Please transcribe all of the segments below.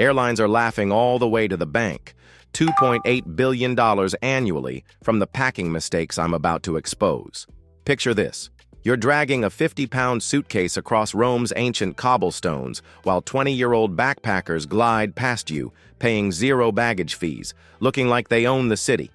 Airlines are laughing all the way to the bank, $2.8 billion annually from the packing mistakes I'm about to expose. Picture this. You're dragging a 50-pound suitcase across Rome's ancient cobblestones while 20-year-old backpackers glide past you, paying zero baggage fees, looking like they own the city.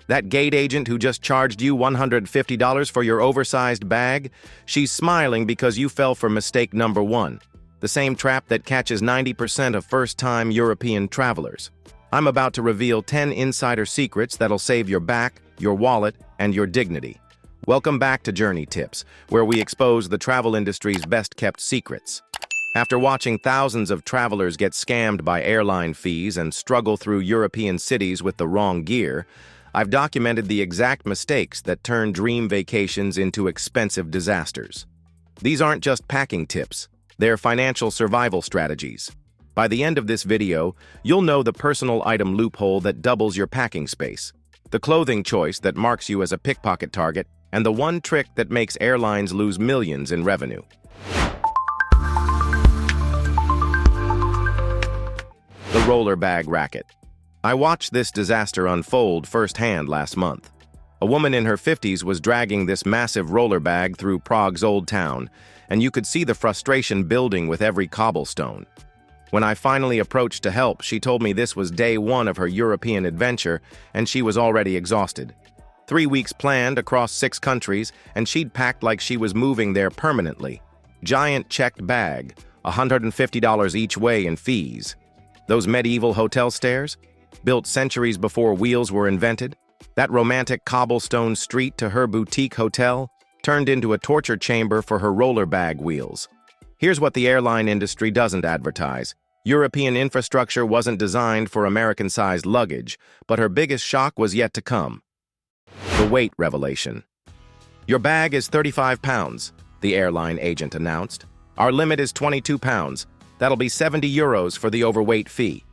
That gate agent who just charged you $150 for your oversized bag, she's smiling because you fell for mistake number one, the same trap that catches 90% of first-time European travelers. I'm about to reveal 10 insider secrets that'll save your back, your wallet, and your dignity. Welcome back to Journey Tips, where we expose the travel industry's best-kept secrets. After watching thousands of travelers get scammed by airline fees and struggle through European cities with the wrong gear, I've documented the exact mistakes that turn dream vacations into expensive disasters. These aren't just packing tips, they're financial survival strategies. By the end of this video, you'll know the personal item loophole that doubles your packing space, the clothing choice that marks you as a pickpocket target, and the one trick that makes airlines lose millions in revenue. The Roller Bag Racket. I watched this disaster unfold firsthand last month. A woman in her 50s was dragging this massive roller bag through Prague's Old Town, and you could see the frustration building with every cobblestone. When I finally approached to help, she told me this was day one of her European adventure, and she was already exhausted. 3 weeks planned across 6 countries, and she'd packed like she was moving there permanently. Giant checked bag, $150 each way in fees. Those medieval hotel stairs? Built centuries before wheels were invented? That romantic cobblestone street to her boutique hotel turned into a torture chamber for her roller bag wheels. Here's what the airline industry doesn't advertise. European infrastructure wasn't designed for American-sized luggage, but her biggest shock was yet to come. The weight revelation. Your bag is 35 pounds, the airline agent announced. Our limit is 22 pounds. That'll be 70 euros for the overweight fee.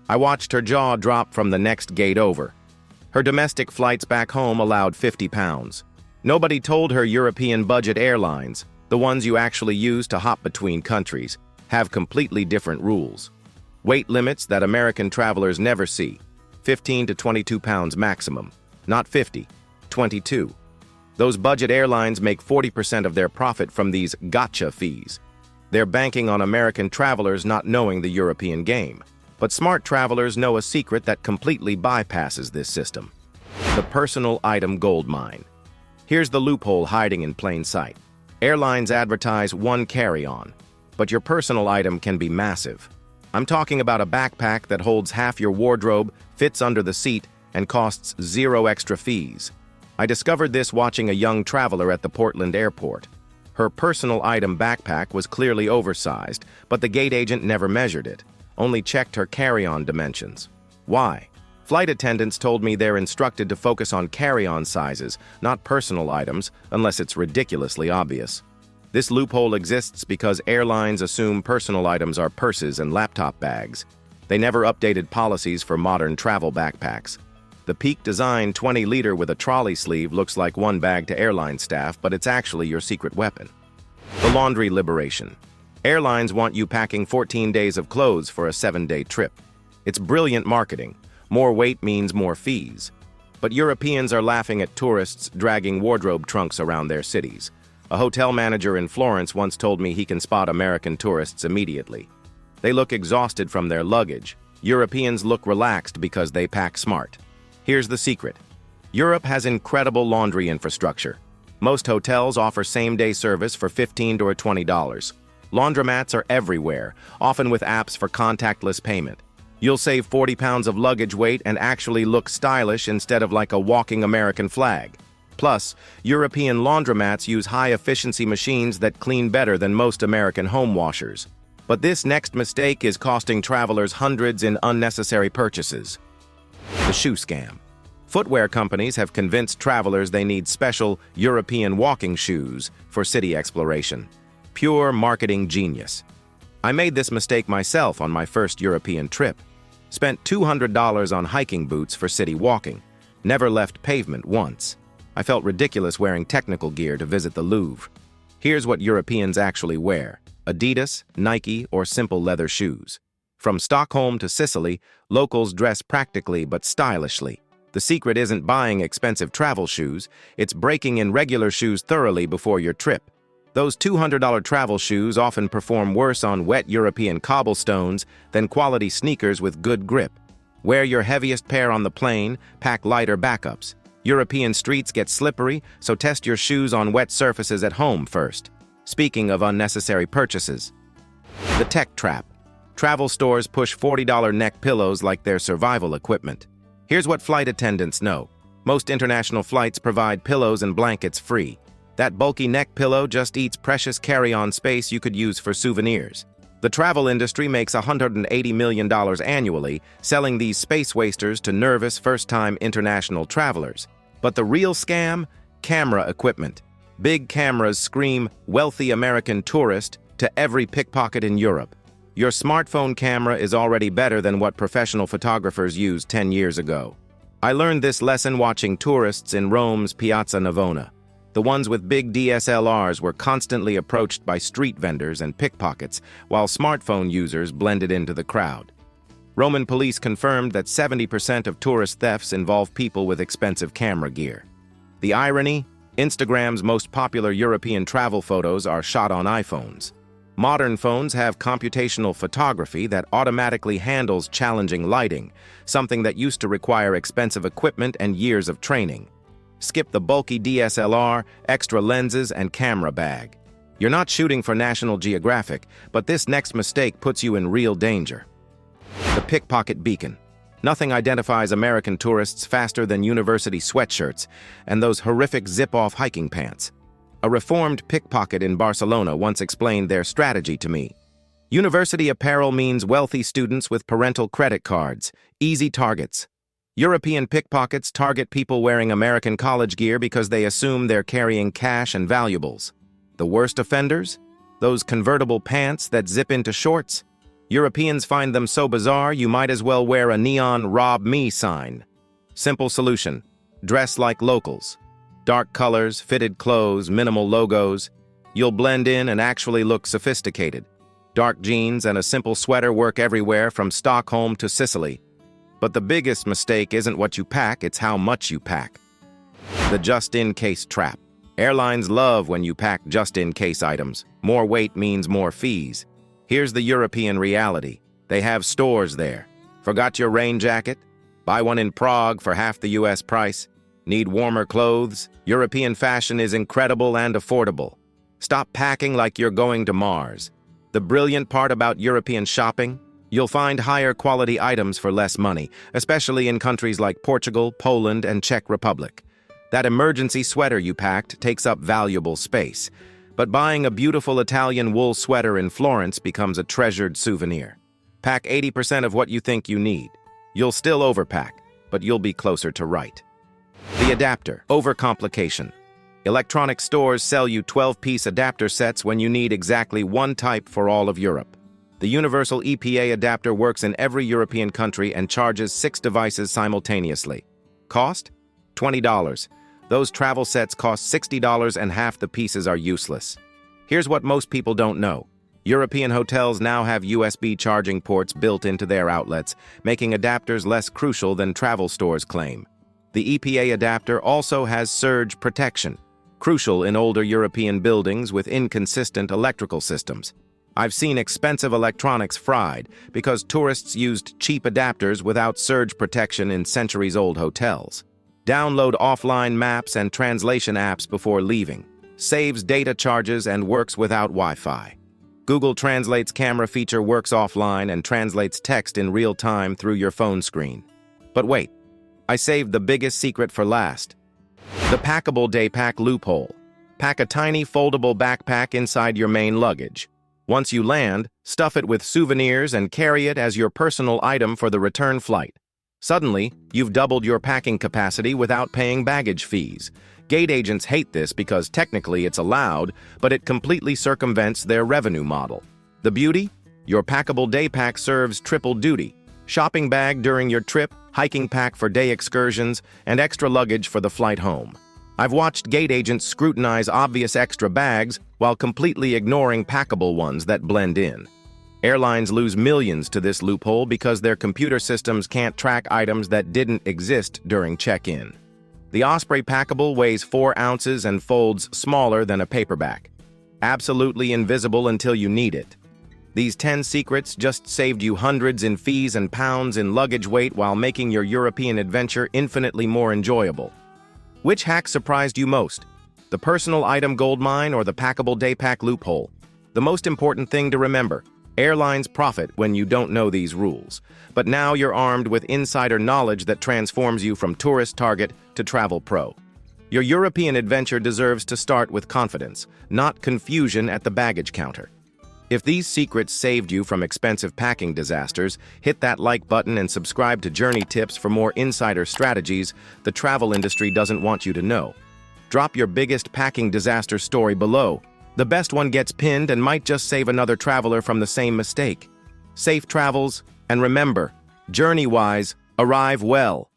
I watched her jaw drop from the next gate over. Her domestic flights back home allowed 50 pounds. Nobody told her European budget airlines, the ones you actually use to hop between countries, have completely different rules. Weight limits that American travelers never see. 15 to 22 pounds maximum. Not 50, 22. Those budget airlines make 40% of their profit from these gotcha fees. They're banking on American travelers not knowing the European game. But smart travelers know a secret that completely bypasses this system. The personal item goldmine. Here's the loophole hiding in plain sight. Airlines advertise one carry-on, but your personal item can be massive. I'm talking about a backpack that holds half your wardrobe, fits under the seat, and costs zero extra fees. I discovered this watching a young traveler at the Portland airport. Her personal item backpack was clearly oversized, but the gate agent never measured it, only checked her carry-on dimensions. Why? Flight attendants told me they're instructed to focus on carry-on sizes, not personal items, unless it's ridiculously obvious. This loophole exists because airlines assume personal items are purses and laptop bags. They never updated policies for modern travel backpacks. The Peak Design 20-liter with a trolley sleeve looks like one bag to airline staff, but it's actually your secret weapon. The laundry liberation. Airlines want you packing 14 days of clothes for a 7-day trip. It's brilliant marketing. More weight means more fees. But Europeans are laughing at tourists dragging wardrobe trunks around their cities. A hotel manager in Florence once told me he can spot American tourists immediately. They look exhausted from their luggage. Europeans look relaxed because they pack smart. Here's the secret. Europe has incredible laundry infrastructure. Most hotels offer same-day service for $15 or $20. Laundromats are everywhere, often with apps for contactless payment. You'll save 40 pounds of luggage weight and actually look stylish instead of like a walking American flag. Plus, European laundromats use high-efficiency machines that clean better than most American home washers. But this next mistake is costing travelers hundreds in unnecessary purchases. The shoe scam. Footwear companies have convinced travelers they need special European walking shoes for city exploration. Pure marketing genius. I made this mistake myself on my first European trip. Spent $200 on hiking boots for city walking. Never left pavement once. I felt ridiculous wearing technical gear to visit the Louvre. Here's what Europeans actually wear: Adidas, Nike, or simple leather shoes. From Stockholm to Sicily, locals dress practically but stylishly. The secret isn't buying expensive travel shoes, it's breaking in regular shoes thoroughly before your trip. Those $200 travel shoes often perform worse on wet European cobblestones than quality sneakers with good grip. Wear your heaviest pair on the plane, pack lighter backups. European streets get slippery, so test your shoes on wet surfaces at home first. Speaking of unnecessary purchases. The tech trap. Travel stores push $40 neck pillows like they're survival equipment. Here's what flight attendants know. Most international flights provide pillows and blankets free. That bulky neck pillow just eats precious carry-on space you could use for souvenirs. The travel industry makes $180 million annually selling these space wasters to nervous first-time international travelers. But the real scam? Camera equipment. Big cameras scream wealthy American tourist to every pickpocket in Europe. Your smartphone camera is already better than what professional photographers used 10 years ago. I learned this lesson watching tourists in Rome's Piazza Navona. The ones with big DSLRs were constantly approached by street vendors and pickpockets, while smartphone users blended into the crowd. Roman police confirmed that 70% of tourist thefts involve people with expensive camera gear. The irony? Instagram's most popular European travel photos are shot on iPhones. Modern phones have computational photography that automatically handles challenging lighting, something that used to require expensive equipment and years of training. Skip the bulky DSLR, extra lenses, and camera bag. You're not shooting for National Geographic, but this next mistake puts you in real danger. The Pickpocket Beacon. Nothing identifies American tourists faster than university sweatshirts and those horrific zip-off hiking pants. A reformed pickpocket in Barcelona once explained their strategy to me. University apparel means wealthy students with parental credit cards, easy targets. European pickpockets target people wearing American college gear because they assume they're carrying cash and valuables. The worst offenders? Those convertible pants that zip into shorts? Europeans find them so bizarre you might as well wear a neon "Rob Me" sign. Simple solution. Dress like locals. Dark colors, fitted clothes, minimal logos. You'll blend in and actually look sophisticated. Dark jeans and a simple sweater work everywhere from Stockholm to Sicily. But the biggest mistake isn't what you pack, it's how much you pack. The just-in-case trap. Airlines love when you pack just-in-case items. More weight means more fees. Here's the European reality. They have stores there. Forgot your rain jacket? Buy one in Prague for half the US price. Need warmer clothes? European fashion is incredible and affordable. Stop packing like you're going to Mars. The brilliant part about European shopping? You'll find higher quality items for less money, especially in countries like Portugal, Poland, and Czech Republic. That emergency sweater you packed takes up valuable space, but buying a beautiful Italian wool sweater in Florence becomes a treasured souvenir. Pack 80% of what you think you need. You'll still overpack, but you'll be closer to right. The Adapter Overcomplication. Electronic stores sell you 12-piece adapter sets when you need exactly one type for all of Europe. The universal EPA adapter works in every European country and charges 6 devices simultaneously. Cost? $20. Those travel sets cost $60 and half the pieces are useless. Here's what most people don't know. European hotels now have USB charging ports built into their outlets, making adapters less crucial than travel stores claim. The EPA adapter also has surge protection, crucial in older European buildings with inconsistent electrical systems. I've seen expensive electronics fried because tourists used cheap adapters without surge protection in centuries-old hotels. Download offline maps and translation apps before leaving. Saves data charges and works without Wi-Fi. Google Translate's camera feature works offline and translates text in real time through your phone screen. But wait, I saved the biggest secret for last. The Packable Day Pack Loophole. Pack a tiny foldable backpack inside your main luggage. Once you land, stuff it with souvenirs and carry it as your personal item for the return flight. Suddenly, you've doubled your packing capacity without paying baggage fees. Gate agents hate this because technically it's allowed, but it completely circumvents their revenue model. The beauty? Your Packable Day Pack serves triple duty. Shopping bag during your trip, hiking pack for day excursions, and extra luggage for the flight home. I've watched gate agents scrutinize obvious extra bags while completely ignoring packable ones that blend in. Airlines lose millions to this loophole because their computer systems can't track items that didn't exist during check-in. The Osprey Packable weighs 4 ounces and folds smaller than a paperback. Absolutely invisible until you need it. These 10 secrets just saved you hundreds in fees and pounds in luggage weight while making your European adventure infinitely more enjoyable. Which hack surprised you most? The personal item Goldmine or the Packable Daypack loophole? The most important thing to remember: airlines profit when you don't know these rules. But now you're armed with insider knowledge that transforms you from tourist target to travel pro. Your European adventure deserves to start with confidence, not confusion at the baggage counter. If these secrets saved you from expensive packing disasters, hit that like button and subscribe to Journey Tips for more insider strategies the travel industry doesn't want you to know. Drop your biggest packing disaster story below. The best one gets pinned and might just save another traveler from the same mistake. Safe travels, and remember, journey-wise, arrive well.